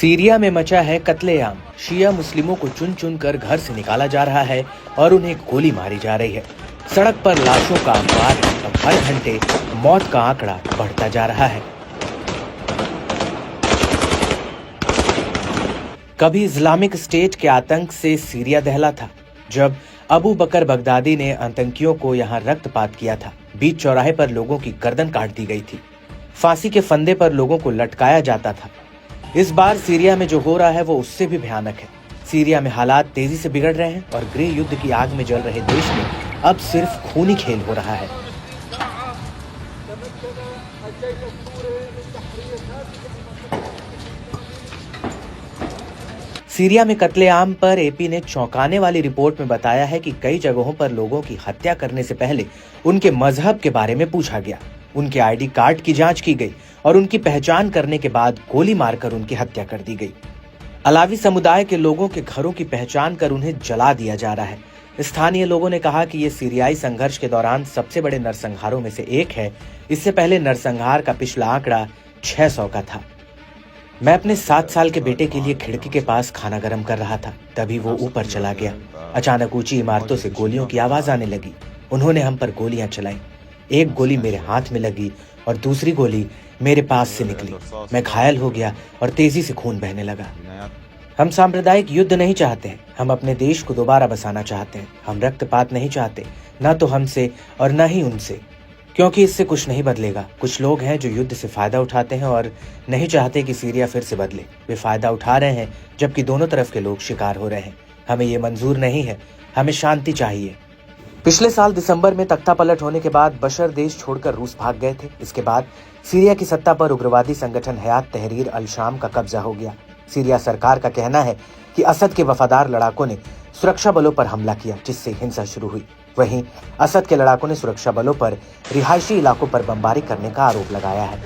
Syria में मचा है कत्लेआम। शिया मुस्लिमों को चुन चुन कर घर से निकाला जा रहा है और उन्हें गोली मारी जा रही है। सड़क पर लाशों का अंबार है और हर घंटे मौत का आंकड़ा बढ़ता जा रहा है। कभी इस्लामिक स्टेट के आतंक से सीरिया दहला था, जब अबू बकर बगदादी ने आतंकियों को यहाँ रक्तपात किया था। बीच चौराहे पर लोगों की गर्दन काट दी गई थी। फांसी के फंदे पर लोगों को लटकाया जाता था। इस बार सीरिया में जो हो रहा है वो उससे भी भयानक है। सीरिया में हालात तेजी से बिगड़ रहे हैं और गृह युद्ध की आग में जल रहे देश में अब सिर्फ खूनी खेल हो रहा है। सीरिया में कत्लेआम पर एपी ने चौंकाने वाली रिपोर्ट में बताया है कि कई जगहों पर लोगों की हत्या करने से पहले उनके मजहब के बारे में पूछा गया, उनके आईडी कार्ड की जांच की गई और उनकी पहचान करने के बाद गोली मारकर उनकी हत्या कर दी गई। अलावी समुदाय के लोगों के घरों की पहचान कर उन्हें जला दिया जा रहा है। स्थानीय लोगों ने कहा कि ये सीरियाई संघर्ष के दौरान सबसे बड़े नरसंहारों में से एक है। इससे पहले नरसंहार का पिछला आंकड़ा 600 का था। मैं अपने 7 साल के बेटे के लिए खिड़की के पास खाना गर्म कर रहा था, तभी वो ऊपर चला गया। अचानक ऊंची इमारतों से गोलियों की आवाज आने लगी। उन्होंने हम पर गोलियां चलाई। एक गोली मेरे हाथ में लगी और दूसरी गोली मेरे पास से निकली। मैं घायल हो गया और तेजी से खून बहने लगा। हम सांप्रदायिक युद्ध नहीं चाहते हैं, हम अपने देश को दोबारा बसाना चाहते हैं। हम रक्तपात नहीं चाहते, न तो हमसे और न ही उनसे, क्योंकि इससे कुछ नहीं बदलेगा। कुछ लोग हैं जो युद्ध से फायदा उठाते हैं और नहीं चाहते कि सीरिया फिर से बदले। वे फायदा उठा रहे हैं जबकि दोनों तरफ के लोग शिकार हो रहे हैं। हमें ये मंजूर नहीं है, हमें शांति चाहिए। पिछले साल दिसंबर में तख्ता पलट होने के बाद बशर देश छोड़कर रूस भाग गए थे। इसके बाद सीरिया की सत्ता पर उग्रवादी संगठन हयात तहरीर अल शाम का कब्जा हो गया। सीरिया सरकार का कहना है कि असद के वफादार लड़ाकों ने सुरक्षा बलों पर हमला किया, जिससे हिंसा शुरू हुई। वहीं असद के लड़ाकों ने सुरक्षा बलों पर रिहायशी इलाकों पर बमबारी करने का आरोप लगाया है।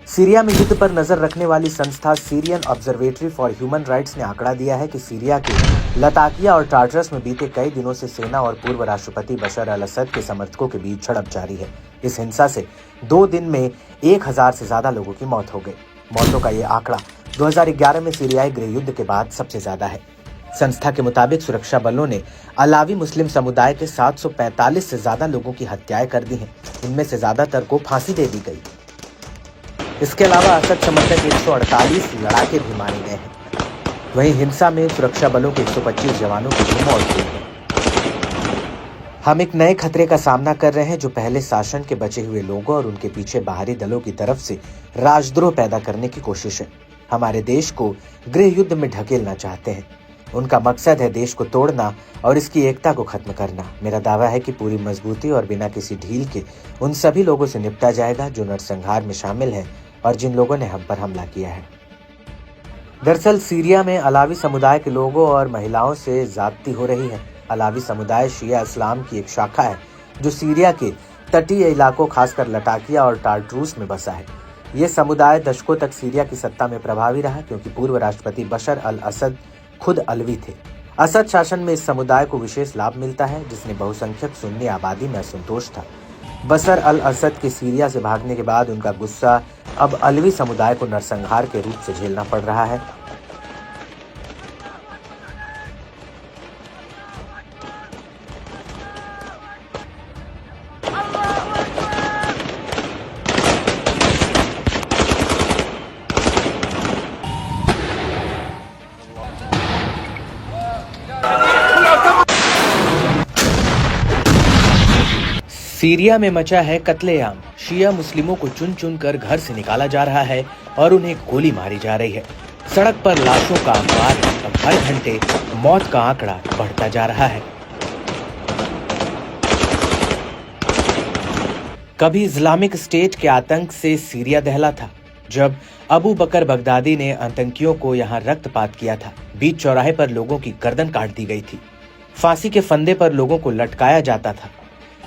सीरिया में युद्ध पर नजर रखने वाली संस्था Syrian observatory for human rights ने आंकड़ा दिया है कि सीरिया के लताकिया और टार्टरस में बीते कई दिनों से सेना और पूर्व राष्ट्रपति बशर अल असद के समर्थकों के बीच झड़प जारी है। इस हिंसा से 2 दिन में 1000 से ज्यादा लोगों की मौत हो गई। मौतों का ये आंकड़ा 2011 में सीरियाई गृह युद्ध के बाद सबसे ज्यादा है। संस्था के मुताबिक सुरक्षा बलों ने अलावी मुस्लिम समुदाय के 745 से ज्यादा लोगों की हत्याएं कर दी हैं। इनमें से ज्यादातर को फांसी दे दी गई। इसके अलावा असद समर्थक 148 लड़ाके भी मारे गए हैं। वहीं हिंसा में सुरक्षा बलों के 125 जवानों की भी मौत हुई है। हम एक नए खतरे का सामना कर रहे हैं, जो पहले शासन के बचे हुए लोगों और उनके पीछे बाहरी दलों की तरफ से राजद्रोह पैदा करने की कोशिश है। हमारे देश को गृह युद्ध में ढकेलना चाहते हैं। उनका मकसद है देश को तोड़ना और इसकी एकता को खत्म करना। मेरा दावा है कि पूरी मजबूती और बिना किसी ढील के उन सभी लोगों से निपटा जाएगा जो नरसंहार में शामिल हैं और जिन लोगों ने हम पर हमला किया है। दरअसल सीरिया में अलावी समुदाय के लोगों और महिलाओं से ज्यादती हो रही है। अलावी समुदाय शिया इस्लाम की एक शाखा है जो सीरिया के तटीय इलाकों, खासकर लटाकिया और टार्टरूस में बसा है। ये समुदाय दशकों तक सीरिया की सत्ता में प्रभावी रहा, क्योंकि पूर्व राष्ट्रपति बशर अल असद खुद अलवी थे। असद शासन में इस समुदाय को विशेष लाभ मिलता है, जिसने बहुसंख्यक सुन्नी आबादी में असंतोष था। बशर अल असद के सीरिया से भागने के बाद उनका गुस्सा अब अलवी समुदाय को नरसंहार के रूप से झेलना पड़ रहा है। सीरिया में मचा है कत्लेआम। शिया मुस्लिमों को चुन चुन कर घर से निकाला जा रहा है और उन्हें गोली मारी जा रही है। सड़क पर लाशों का अंबार है और हर घंटे मौत का आंकड़ा बढ़ता जा रहा है। कभी इस्लामिक स्टेट के आतंक से सीरिया दहला था, जब अबू बकर बगदादी ने आतंकियों को यहाँ रक्तपात किया था। बीच चौराहे पर लोगों की गर्दन काट दी गई थी। फांसी के फंदे पर लोगों को लटकाया जाता था।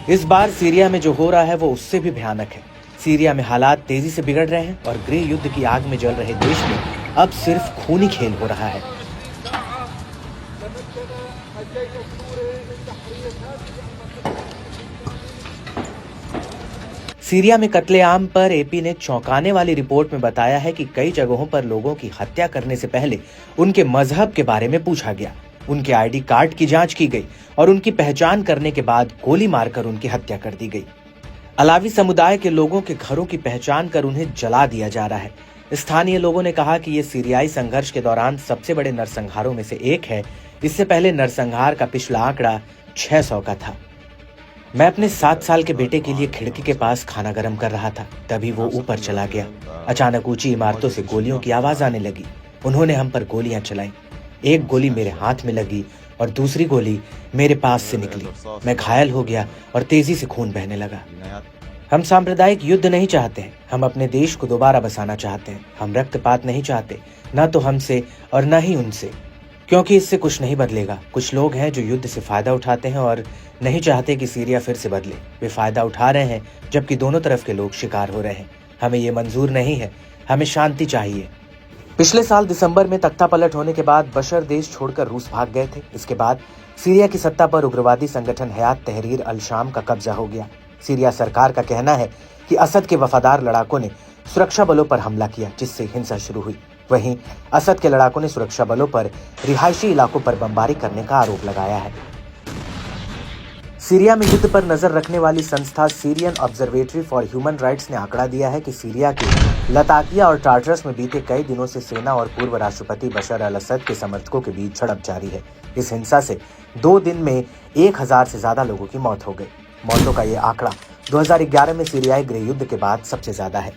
इस बार सीरिया में जो हो रहा है वो उससे भी भयानक है। सीरिया में हालात तेजी से बिगड़ रहे हैं और गृह युद्ध की आग में जल रहे देश में अब सिर्फ खूनी खेल हो रहा है। सीरिया में कत्लेआम पर एपी ने चौंकाने वाली रिपोर्ट में बताया है कि कई जगहों पर लोगों की हत्या करने से पहले उनके मजहब के बारे में पूछा गया, उनके आईडी कार्ड की जांच की गई और उनकी पहचान करने के बाद गोली मारकर उनकी हत्या कर दी गई। अलावी समुदाय के लोगों के घरों की पहचान कर उन्हें जला दिया जा रहा है। स्थानीय लोगों ने कहा कि ये सीरियाई संघर्ष के दौरान सबसे बड़े नरसंहारों में से एक है। इससे पहले नरसंहार का पिछला आंकड़ा 600 का था। मैं अपने 7 साल के बेटे के लिए खिड़की के पास खाना गर्म कर रहा था, तभी वो ऊपर चला गया। अचानक ऊंची इमारतों से गोलियों की आवाज आने लगी। उन्होंने हम पर गोलियां चलाई। एक गोली मेरे हाथ में लगी और दूसरी गोली मेरे पास से निकली। मैं घायल हो गया और तेजी से खून बहने लगा। हम सांप्रदायिक युद्ध नहीं चाहते हैं, हम अपने देश को दोबारा बसाना चाहते हैं। हम रक्तपात नहीं चाहते, न तो हमसे और न ही उनसे, क्योंकि इससे कुछ नहीं बदलेगा। कुछ लोग हैं जो युद्ध से फायदा उठाते हैं और नहीं चाहते कि सीरिया फिर से बदले। वे फायदा उठा रहे हैं जबकि दोनों तरफ के लोग शिकार हो रहे हैं। हमें ये मंजूर नहीं है, हमें शांति चाहिए। पिछले साल दिसंबर में तख्ता पलट होने के बाद बशर देश छोड़कर रूस भाग गए थे। इसके बाद सीरिया की सत्ता पर उग्रवादी संगठन हयात तहरीर अल शाम का कब्जा हो गया। सीरिया सरकार का कहना है कि असद के वफादार लड़ाकों ने सुरक्षा बलों पर हमला किया, जिससे हिंसा शुरू हुई। वहीं असद के लड़ाकों ने सुरक्षा बलों पर रिहायशी इलाकों पर बमबारी करने का आरोप लगाया है। सीरिया में युद्ध पर नजर रखने वाली संस्था Syrian observatory for human rights ने आंकड़ा दिया है कि सीरिया के लताकिया और टार्टरस में बीते कई दिनों से सेना और पूर्व राष्ट्रपति बशर अल असद के समर्थकों के बीच झड़प जारी है। इस हिंसा से 2 दिन में 1000 से ज्यादा लोगों की मौत हो गई। मौतों का ये आंकड़ा 2011 में सीरियाई गृह युद्ध के बाद सबसे ज्यादा है।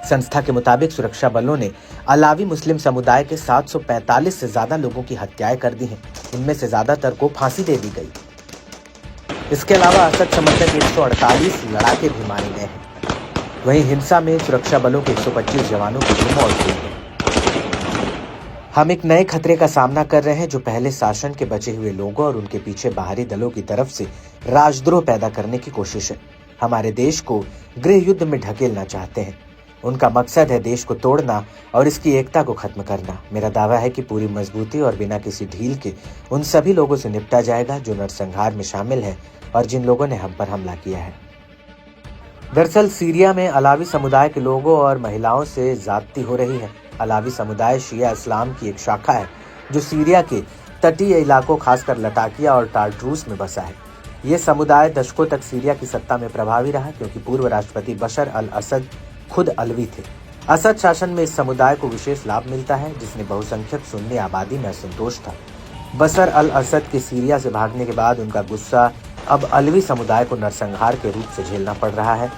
संस्था के मुताबिक सुरक्षा बलों ने अलावी मुस्लिम समुदाय के 745 से ज्यादा लोगों की हत्याएं कर दी हैं। इनमें से ज्यादातर को फांसी दे दी गई। इसके अलावा असद समर्थक 148 लड़ाके भी मारे गए हैं। वहीं हिंसा में सुरक्षा बलों के 125 जवानों की भी मौत हुई है। हम एक नए खतरे का सामना कर रहे हैं जो पहले शासन के बचे हुए लोगों और उनके पीछे बाहरी दलों की तरफ से राजद्रोह पैदा करने की कोशिश है। हमारे देश को गृह युद्ध में ढकेलना चाहते हैं। उनका मकसद है देश को तोड़ना और इसकी एकता को खत्म करना। मेरा दावा है कि पूरी मजबूती और बिना किसी ढील के उन सभी लोगों से निपटा जाएगा जो नरसंहार में शामिल हैं और जिन लोगों ने हम पर हमला किया है। दरअसल सीरिया में अलावी समुदाय के लोगों और महिलाओं से ज्यादती हो रही है। अलावी समुदाय शिया इस्लाम की एक शाखा है जो सीरिया के तटीय इलाकों खासकर लताकिया और टार्टरूस में बसा है। ये समुदाय दशकों तक सीरिया की सत्ता में प्रभावी रहा क्योंकि पूर्व राष्ट्रपति बशर अल असद खुद अलवी थे। असद शासन में इस समुदाय को विशेष लाभ मिलता है जिसने बहुसंख्यक सुन्नी आबादी में असंतोष था। बशर अल असद के सीरिया से भागने के बाद उनका गुस्सा अब अलवी समुदाय को नरसंहार के रूप से झेलना पड़ रहा है।